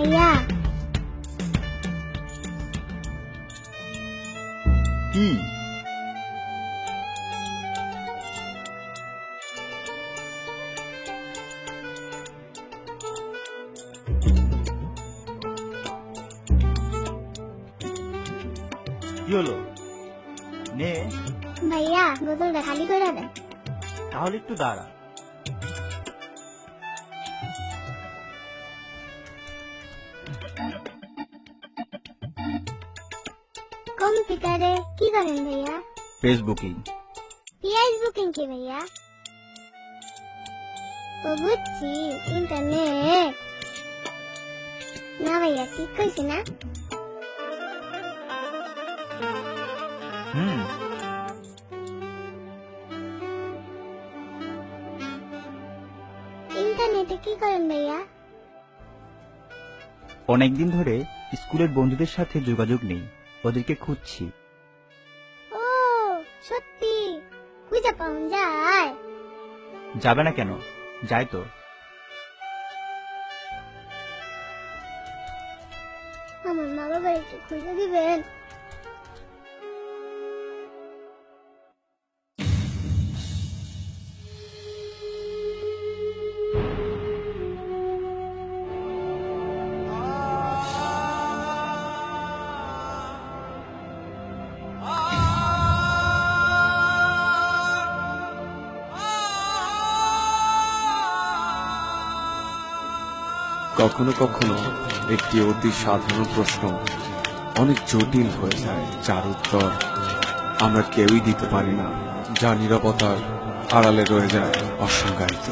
ভাইয়া কি? কি হলো? নে, ভাইয়া বোতলটা খালি করে দেন। তাহলে একটু দাঁড়া। কম্পিউটারে কি করেন ভাইয়া? ফেসবুকিং। পিআইস বুকিং কি ভাইয়া? ও বুঝছি, ইন্টারনেট। না ভাইয়া ঠিক কইছি না? হুম, ইন্টারনেটে কি করেন ভাইয়া? অনেকদিন ধরে স্কুলের বন্ধুদের সাথে যোগাযোগ নেই, ওদেরকে খুঁজছি। ও সত্যি, খুঁজে পাওয়া যায়? যাবে না কেন? যাই তো। আমার মা বাবা একটু খুঁজে দিবেন? কখনো কখনো একটি অতি সাধারণ প্রশ্ন অনেক জটিল হয়ে যায়, যার উত্তর আমরা কেউই দিতে পারি না, যা নীরবতার আড়ালে রয়ে যায় অসংজ্ঞায়িত।